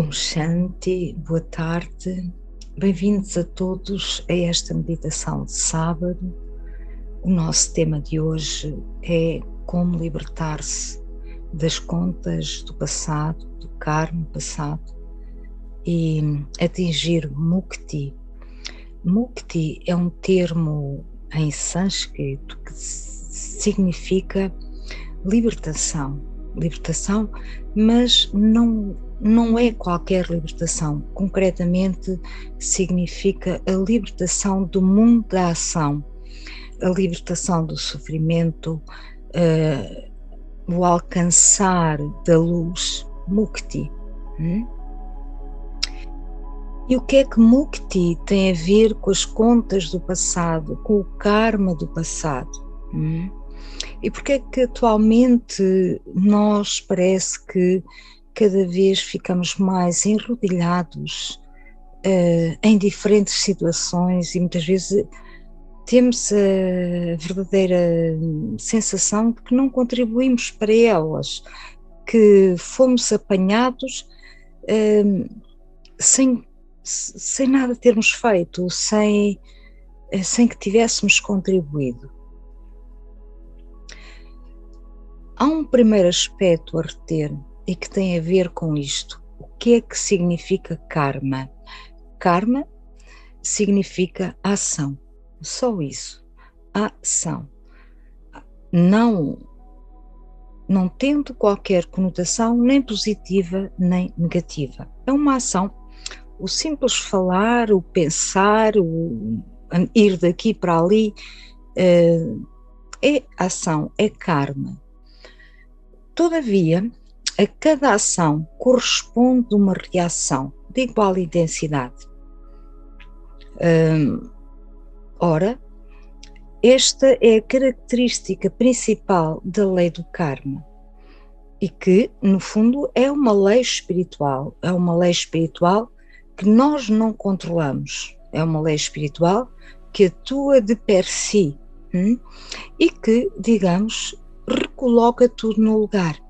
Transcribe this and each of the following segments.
Om Shanti, boa tarde, bem-vindos a todos a esta meditação de sábado. O nosso tema de hoje é como libertar-se das contas do passado, do karma passado e atingir Mukti. Mukti é um termo em sânscrito que significa libertação, mas não é qualquer libertação. Concretamente significa a libertação do mundo da ação, a libertação do sofrimento, o alcançar da luz, Mukti. E o que é que Mukti tem a ver com as contas do passado, com o karma do passado? E porque é que atualmente nós parece que cada vez ficamos mais enrodilhados em diferentes situações e muitas vezes temos a verdadeira sensação de que não contribuímos para elas, que fomos apanhados sem nada termos feito, sem que tivéssemos contribuído. Há um primeiro aspecto a reter e que tem a ver com isto. O que é que significa karma? Karma significa ação, só isso, ação. Não tendo qualquer conotação nem positiva nem negativa. É uma ação. O simples falar, o pensar, o ir daqui para ali, é ação, é karma. Todavia, a cada ação corresponde uma reação de igual intensidade. Ora, esta é a característica principal da lei do karma e que, no fundo, é uma lei espiritual que nós não controlamos, é uma lei espiritual que atua de per si e que, digamos, recoloca tudo no lugar.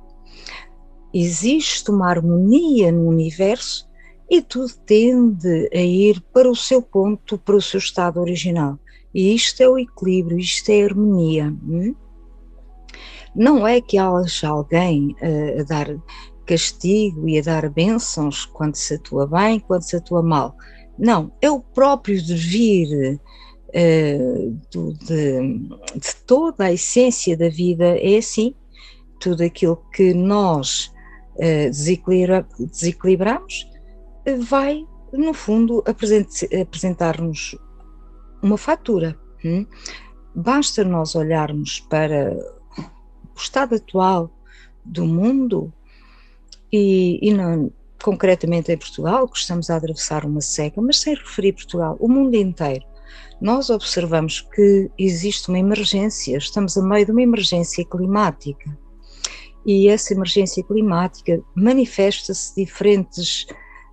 Existe uma harmonia no universo e tudo tende a ir para o seu ponto, para o seu estado original. E isto é o equilíbrio, isto é a harmonia. Não é que haja alguém a dar castigo e a dar bênçãos quando se atua bem, quando se atua mal. Não, é o próprio devir de toda a essência da vida, é assim. Tudo aquilo que nós desequilibramos vai, no fundo, apresentar-nos uma fatura. Basta nós olharmos para o estado atual do mundo e não, concretamente em Portugal, que estamos a atravessar uma seca, mas sem referir Portugal, o mundo inteiro. Nós observamos que existe uma emergência, estamos a meio de uma emergência climática e essa emergência climática manifesta-se de diferentes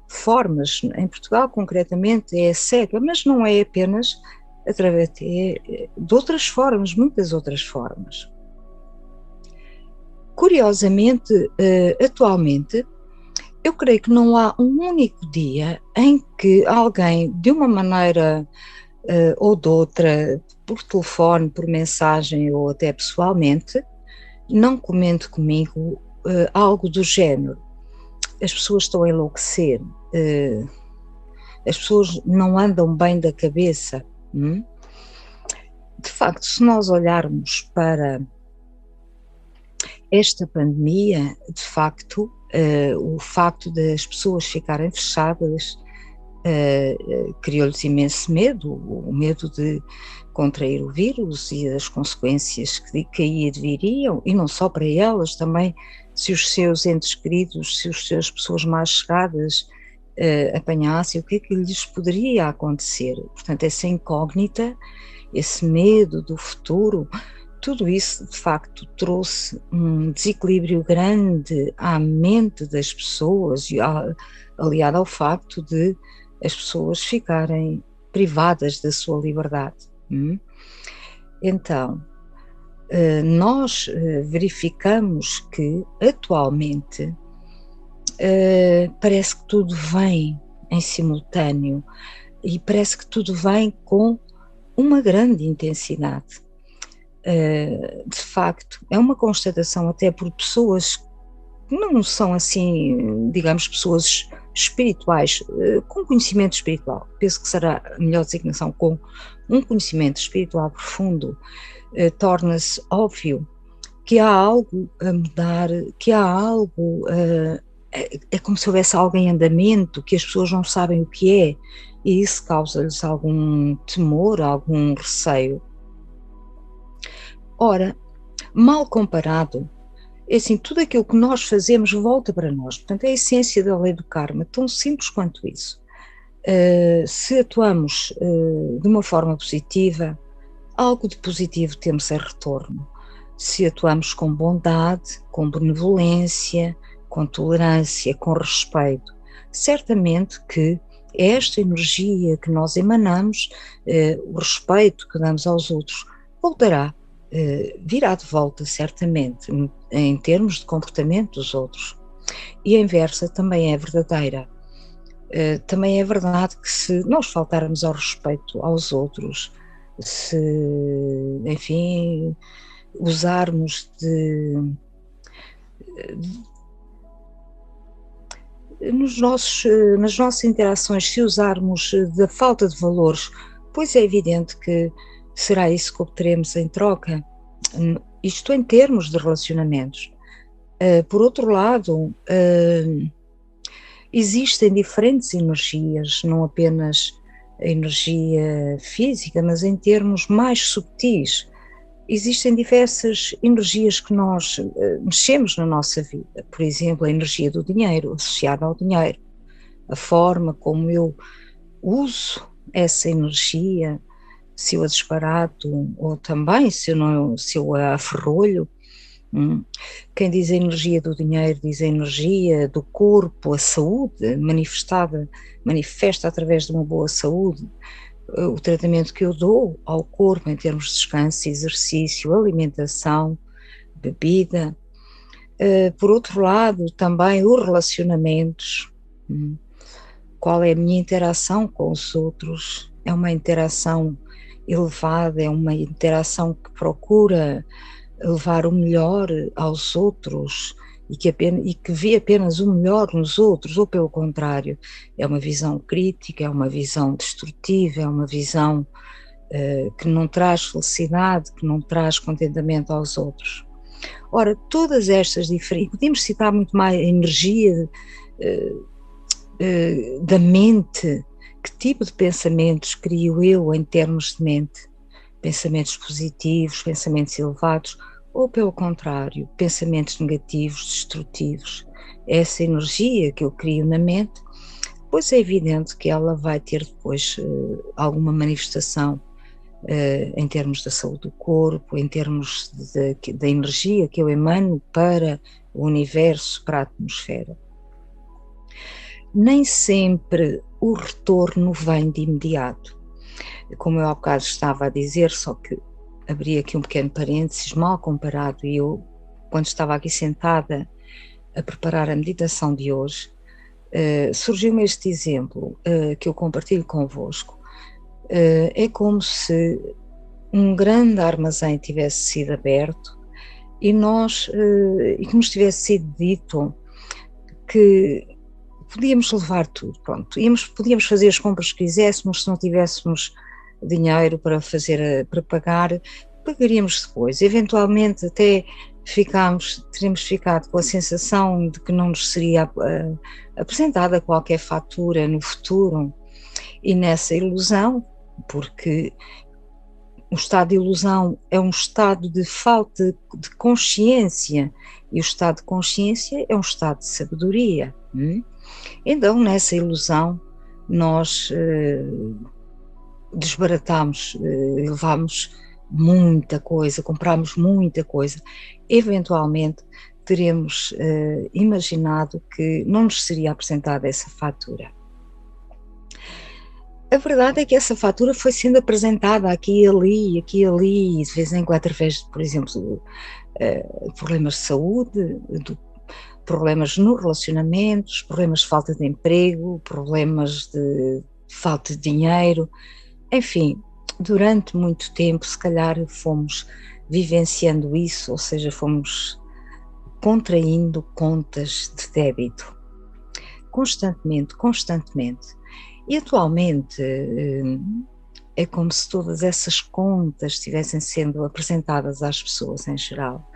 formas. Em Portugal, concretamente, é a seca, mas não é apenas através de outras formas, muitas outras formas. Curiosamente, atualmente, eu creio que não há um único dia em que alguém, de uma maneira ou de outra, por telefone, por mensagem ou até pessoalmente, não comente comigo algo do género. As pessoas estão a enlouquecer, as pessoas não andam bem da cabeça. De facto, se nós olharmos para esta pandemia, de facto, o facto das pessoas ficarem fechadas criou-lhes imenso medo, o medo de contrair o vírus e as consequências que aí adviriam, e não só para elas, também se os seus entes queridos, se as suas pessoas mais chegadas apanhassem, o que é que lhes poderia acontecer? Portanto, essa incógnita, esse medo do futuro, tudo isso de facto trouxe um desequilíbrio grande à mente das pessoas, aliado ao facto de as pessoas ficarem privadas da sua liberdade. Então, nós verificamos que atualmente parece que tudo vem em simultâneo e parece que tudo vem com uma grande intensidade. De facto, é uma constatação até por pessoas que não são assim, digamos, pessoas espirituais, com conhecimento espiritual, penso que será a melhor designação, com um conhecimento espiritual profundo, torna-se óbvio que há algo a mudar, que há algo, é como se houvesse algo em andamento, que as pessoas não sabem o que é, e isso causa-lhes algum temor, algum receio. Ora, mal comparado, é assim, tudo aquilo que nós fazemos volta para nós, portanto é a essência da lei do karma, tão simples quanto isso. Se atuamos de uma forma positiva, algo de positivo temos em retorno. Se atuamos com bondade, com benevolência, com tolerância, com respeito, certamente que esta energia que nós emanamos, o respeito que damos aos outros, voltará, virá de volta certamente em termos de comportamento dos outros. E a inversa também é verdadeira. Também é verdade que se nós faltarmos ao respeito aos outros, se, enfim, usarmos nas nossas interações, se usarmos da falta de valores, pois é evidente que será isso que obteremos em troca, isto em termos de relacionamentos. Por outro lado, existem diferentes energias, não apenas a energia física, mas em termos mais subtis. Existem diversas energias que nós mexemos na nossa vida, por exemplo, a energia do dinheiro, associada ao dinheiro, a forma como eu uso essa energia, se eu a disparato ou também se eu a aferrolho. Quem diz a energia do dinheiro diz a energia do corpo, a saúde manifesta através de uma boa saúde, o tratamento que eu dou ao corpo em termos de descanso, exercício, alimentação, bebida. Por outro lado, também os relacionamentos, qual é a minha interação com os outros, é uma interação elevada, é uma interação que procura levar o melhor aos outros e que vê apenas o melhor nos outros, ou pelo contrário, é uma visão crítica, é uma visão destrutiva, é uma visão que não traz felicidade, que não traz contentamento aos outros. Ora, todas estas diferentes, podemos citar muito mais a energia da mente, que tipo de pensamentos crio eu em termos de mente? Pensamentos positivos, pensamentos elevados, ou pelo contrário, pensamentos negativos, destrutivos. Essa energia que eu crio na mente, pois é evidente que ela vai ter depois alguma manifestação em termos da saúde do corpo, em termos da energia que eu emano para o universo, para a atmosfera. Nem sempre o retorno vem de imediato. Como eu há bocado estava a dizer, só que abri aqui um pequeno parênteses, mal comparado, e eu, quando estava aqui sentada a preparar a meditação de hoje, surgiu-me este exemplo que eu compartilho convosco. É como se um grande armazém tivesse sido aberto e que nos tivesse sido dito que podíamos levar tudo, pronto, podíamos fazer as compras que quiséssemos, se não tivéssemos dinheiro para pagar, pagaríamos depois, eventualmente até teríamos ficado com a sensação de que não nos seria apresentada qualquer fatura no futuro, e nessa ilusão, porque o estado de ilusão é um estado de falta de consciência, e o estado de consciência é um estado de sabedoria. Então, nessa ilusão, nós desbaratámos, levámos muita coisa, comprámos muita coisa. Eventualmente, teremos imaginado que não nos seria apresentada essa fatura. A verdade é que essa fatura foi sendo apresentada aqui e ali, e de vez em quando através, por exemplo, problemas de saúde, problemas no relacionamentos, problemas de falta de emprego, problemas de falta de dinheiro, enfim, durante muito tempo, se calhar fomos vivenciando isso, ou seja, fomos contraindo contas de débito, constantemente. E atualmente é como se todas essas contas estivessem sendo apresentadas às pessoas em geral.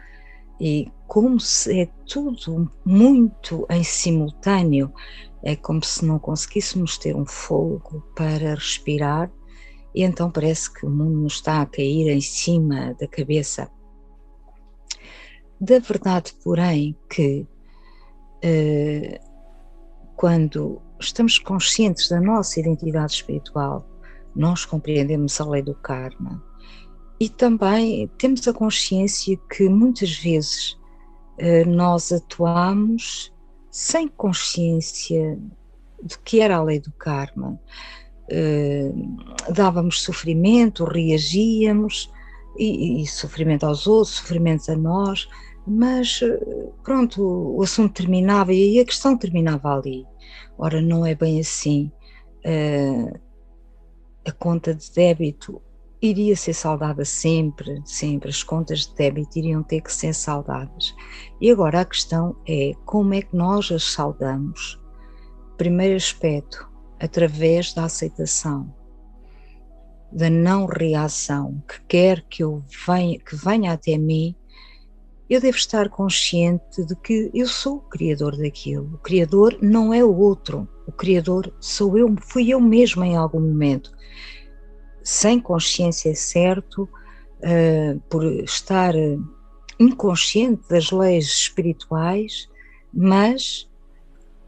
E como se é tudo muito em simultâneo, é como se não conseguíssemos ter um fôlego para respirar, e então parece que o mundo nos está a cair em cima da cabeça. Da verdade, porém, que quando estamos conscientes da nossa identidade espiritual, nós compreendemos a lei do karma e também temos a consciência que muitas vezes nós atuamos sem consciência de que era a lei do karma. Dávamos sofrimento, reagíamos, e sofrimento aos outros, sofrimento a nós, mas pronto, o assunto terminava e a questão terminava ali. Ora, não é bem assim. A conta de débito iria ser saldada sempre, as contas de débito iriam ter que ser saldadas. E agora a questão é como é que nós as saldamos? Primeiro aspecto, através da aceitação, da não reação, que quer que venha até mim, eu devo estar consciente de que eu sou o criador daquilo. O criador não é o outro, o criador sou eu, fui eu mesma em algum momento. Sem consciência, é certo, por estar inconsciente das leis espirituais, mas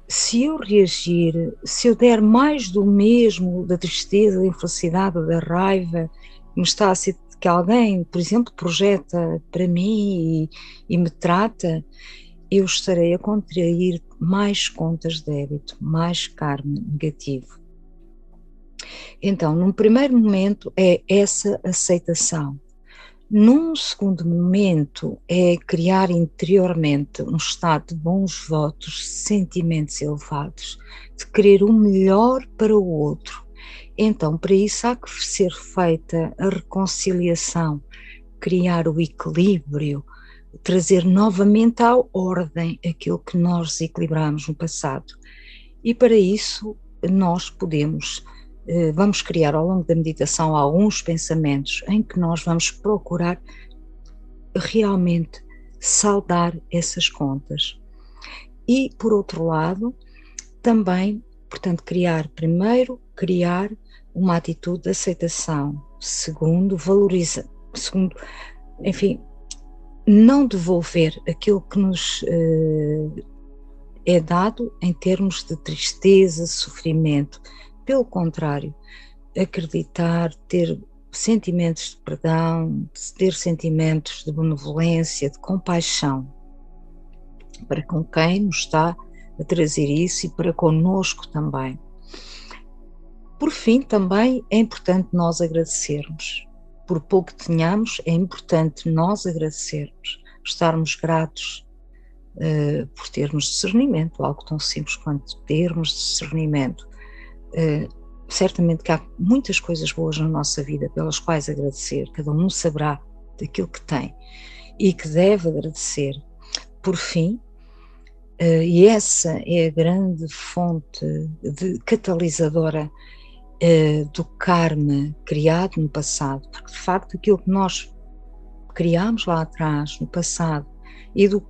se eu reagir, se eu der mais do mesmo, da tristeza, da infelicidade, da raiva, que me está a ser, que alguém, por exemplo, projeta para mim e me trata, eu estarei a contrair mais contas de débito, mais karma negativo. Então, num primeiro momento é essa aceitação. Num segundo momento é criar interiormente um estado de bons votos, sentimentos elevados, de querer o melhor para o outro. Então, para isso há que ser feita a reconciliação, criar o equilíbrio, trazer novamente à ordem aquilo que nós desequilibramos no passado. E para isso nós vamos criar ao longo da meditação alguns pensamentos em que nós vamos procurar realmente saldar essas contas. E, por outro lado, também, portanto, primeiro, criar uma atitude de aceitação. Segundo, enfim, não devolver aquilo que nos é dado em termos de tristeza, sofrimento. Pelo contrário, acreditar, ter sentimentos de perdão, ter sentimentos de benevolência, de compaixão, para com quem nos está a trazer isso e para connosco também. Por fim, também é importante nós agradecermos. Por pouco que tenhamos, é importante nós agradecermos, estarmos gratos por termos discernimento, algo tão simples quanto termos discernimento. Certamente que há muitas coisas boas na nossa vida pelas quais agradecer, cada um saberá daquilo que tem e que deve agradecer. Por fim, e essa é a grande fonte catalisadora do karma criado no passado, porque de facto aquilo que nós criámos lá atrás, no passado, e do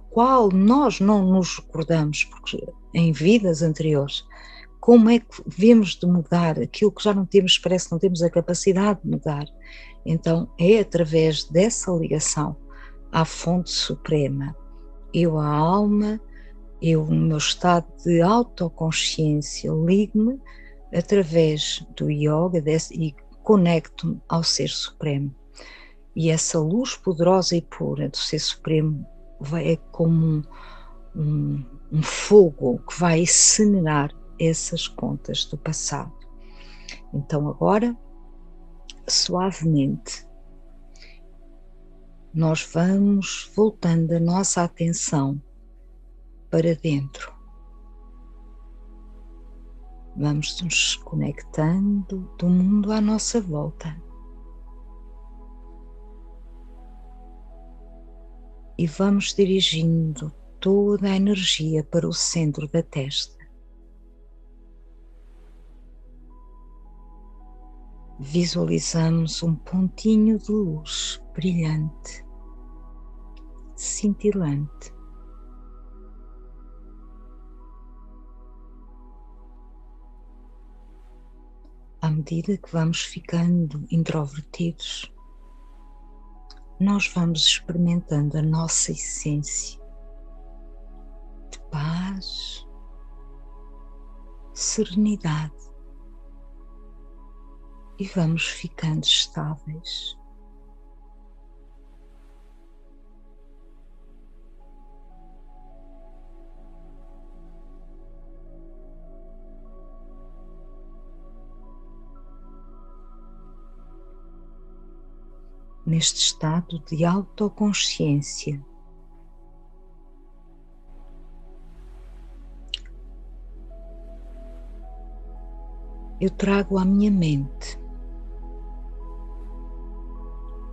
qual nós não nos recordamos, porque em vidas anteriores, como é que devemos de mudar aquilo que já não temos, parece que não temos a capacidade de mudar. Então é através dessa ligação à fonte suprema, eu a alma, eu no meu estado de autoconsciência ligo-me através do yoga e conecto-me ao Ser Supremo. E essa luz poderosa e pura do Ser Supremo é como um fogo que vai incinerar essas contas do passado. Então agora, suavemente, nós vamos voltando a nossa atenção para dentro. Vamos nos conectando do mundo à nossa volta. E vamos dirigindo toda a energia para o centro da testa. Visualizamos um pontinho de luz brilhante, cintilante. À medida que vamos ficando introvertidos, nós vamos experimentando a nossa essência de paz, serenidade e vamos ficando estáveis. Neste estado de autoconsciência, eu trago à minha mente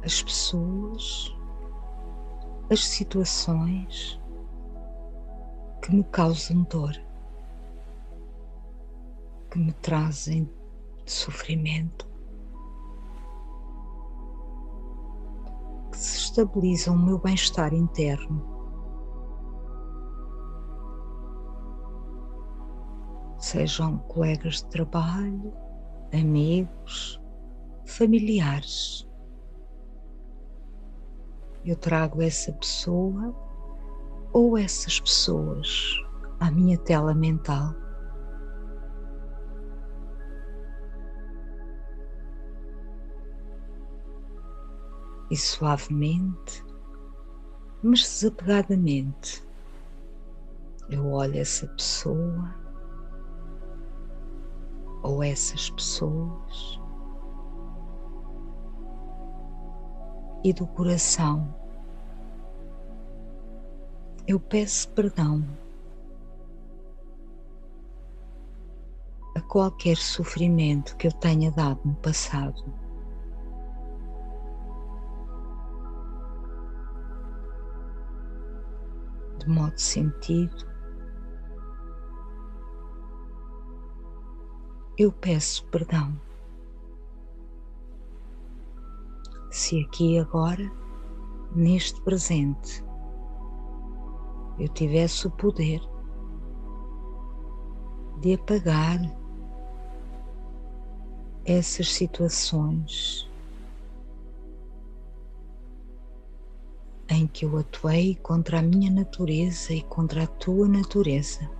as pessoas, as situações que me causam dor, que me trazem sofrimento, que desestabilizam o meu bem-estar interno. Sejam colegas de trabalho, amigos, familiares. Eu trago essa pessoa ou essas pessoas à minha tela mental. E suavemente, mas desapegadamente, eu olho essa pessoa ou essas pessoas e do coração eu peço perdão a qualquer sofrimento que eu tenha dado no passado. De modo sentido, eu peço perdão. Se aqui e agora, neste presente, eu tivesse o poder de apagar essas situações em que eu atuei contra a minha natureza e contra a tua natureza,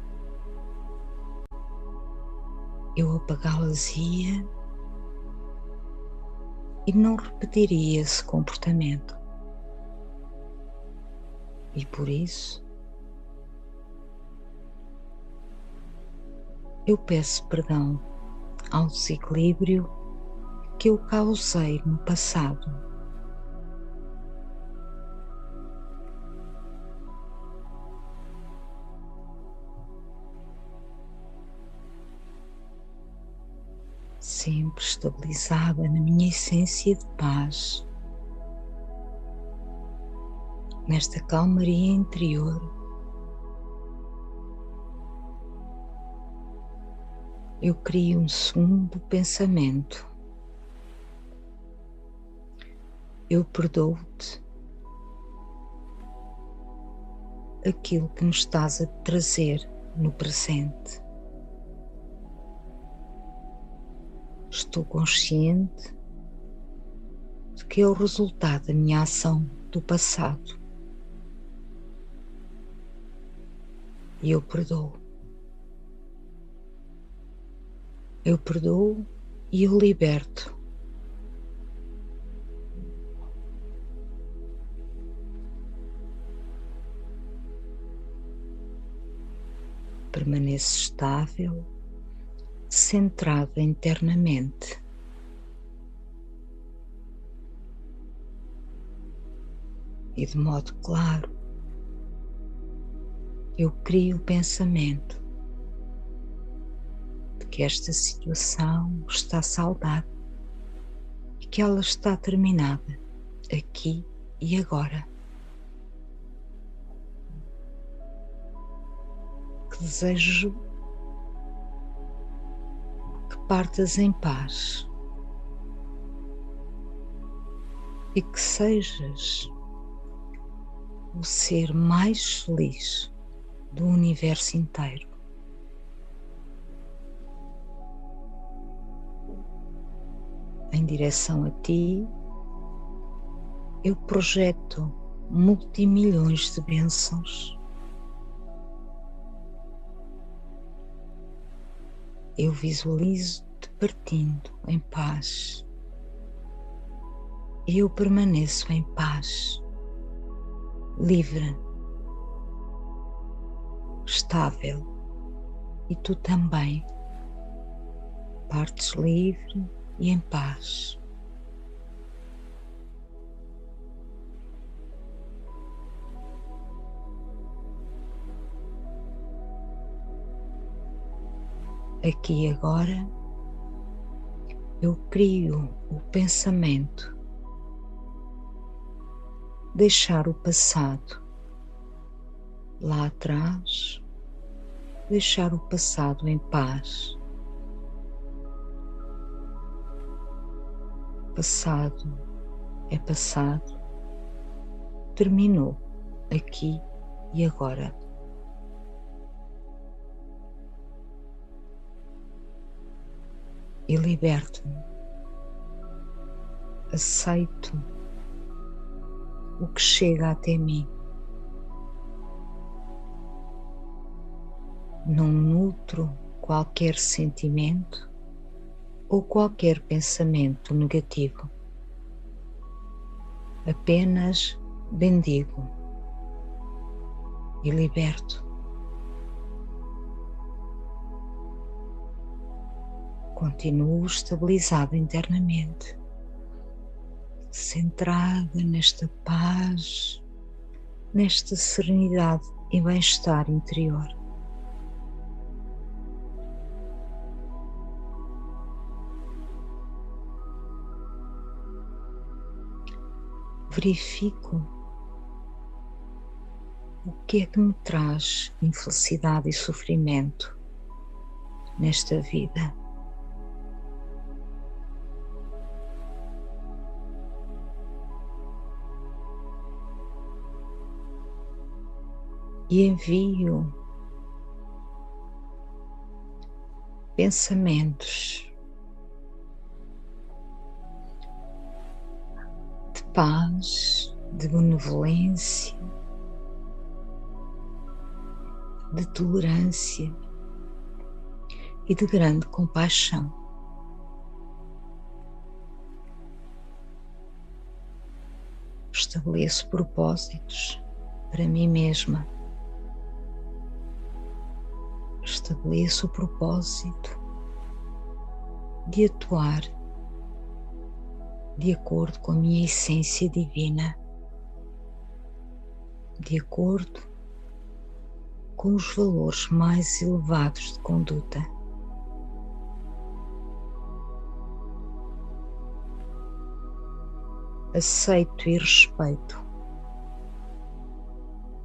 eu apagá-las-ia e não repetiria esse comportamento. E por isso, eu peço perdão ao desequilíbrio que eu causei no passado. Sempre estabilizada na minha essência de paz, nesta calmaria interior, eu crio um segundo pensamento. Eu perdoo-te aquilo que me estás a trazer no presente. Estou consciente de que é o resultado da minha ação do passado. E eu perdoo. Eu perdoo e eu liberto. Permaneço estável, centrada internamente. e de modo claro, eu crio o pensamento de que esta situação está saldada e que ela está terminada aqui e agora. Que desejo que partas em paz e que sejas o ser mais feliz do universo inteiro. Em direção a ti, eu projeto multimilhões de bênçãos. Eu visualizo-te partindo em paz. Eu permaneço em paz, livre, estável, e tu também partes livre e em paz. Aqui e agora eu crio o pensamento, deixar o passado lá atrás, deixar o passado em paz. Passado é passado, terminou aqui e agora. E liberto-me, aceito o que chega até mim. Não nutro qualquer sentimento ou qualquer pensamento negativo. Apenas bendigo e liberto. Continuo estabilizada internamente, centrada nesta paz, nesta serenidade e bem-estar interior. Verifico o que é que me traz infelicidade e sofrimento nesta vida. E envio pensamentos de paz, de benevolência, de tolerância e de grande compaixão. Estabeleço propósitos para mim mesma. Estabeleço o propósito de atuar de acordo com a minha essência divina, de acordo com os valores mais elevados de conduta. Aceito e respeito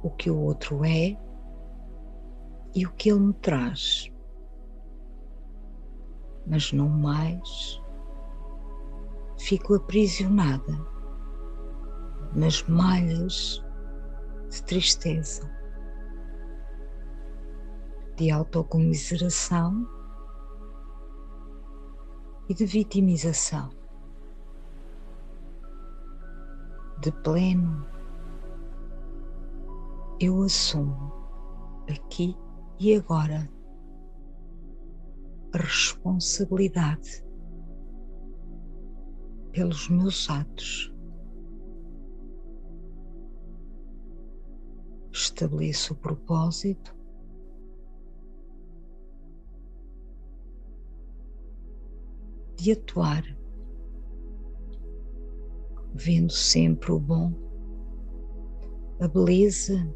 o que o outro é e o que ele me traz, mas não mais fico aprisionada nas malhas de tristeza, de autocomiseração e de vitimização. De pleno, eu assumo aqui e agora a responsabilidade pelos meus atos. Estabeleço o propósito de atuar, vendo sempre o bom a beleza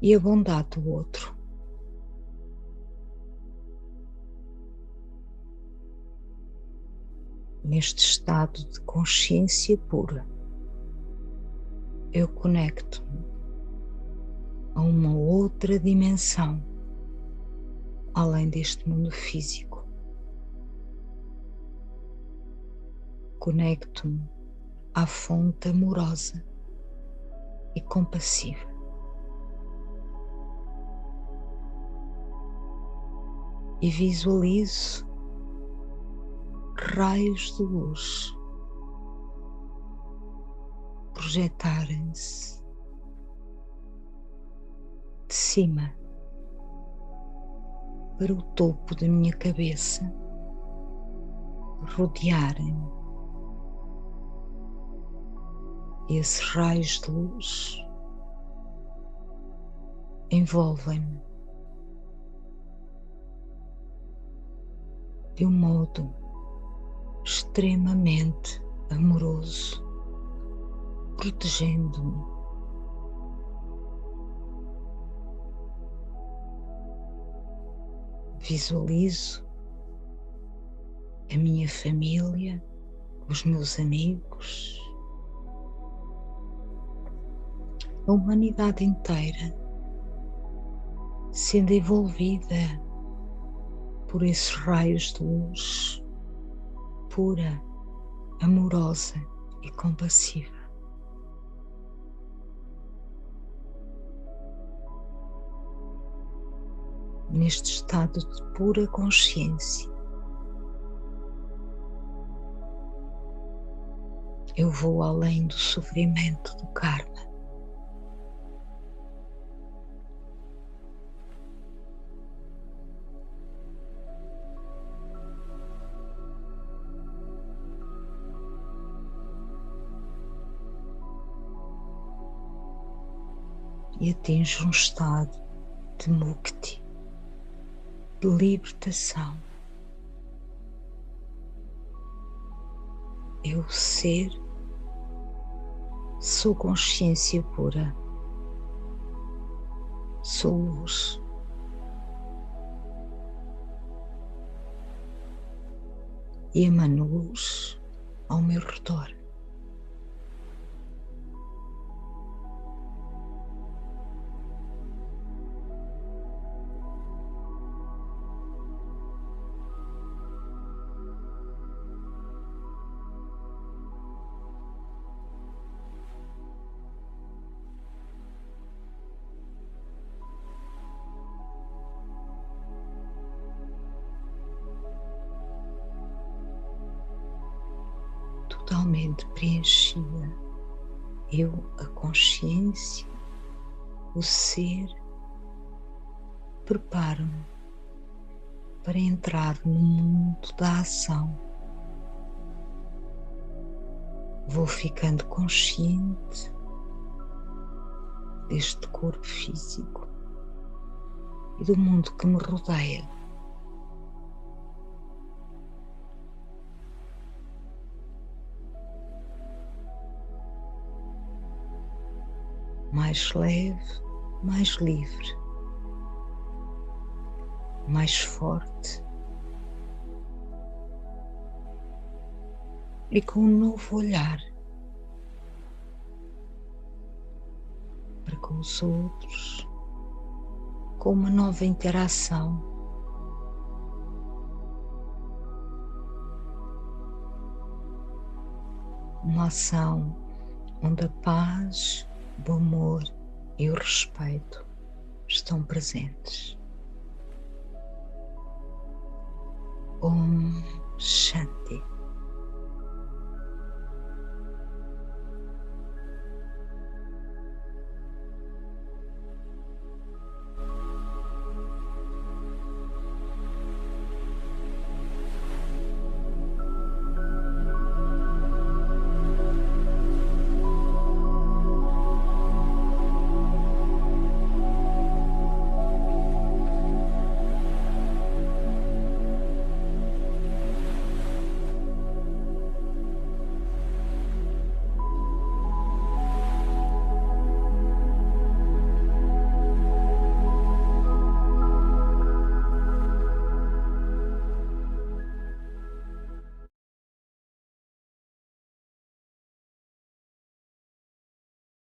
e a bondade do outro. Neste estado de consciência pura, eu conecto-me a uma outra dimensão, além deste mundo físico. Conecto-me à fonte amorosa e compassiva. E visualizo raios de luz projetarem-se de cima para o topo da minha cabeça, rodearem-me. E esses raios de luz envolvem-me de um modo extremamente amoroso, protegendo-me. Visualizo a minha família, os meus amigos, a humanidade inteira sendo envolvida por esses raios de luz pura, amorosa e compassiva. Neste estado de pura consciência, eu vou além do sofrimento do karma. E atinjo um estado de mukti, de libertação. Eu ser, sou consciência pura, sou luz. E emano luz ao meu redor. Totalmente preenchida, eu, a consciência, o ser, preparo-me para entrar no mundo da ação. Vou ficando consciente deste corpo físico e do mundo que me rodeia. Mais leve, mais livre, mais forte e com um novo olhar para com os outros, com uma nova interação. Uma ação onde a paz, o amor e o respeito estão presentes. Om Shanti.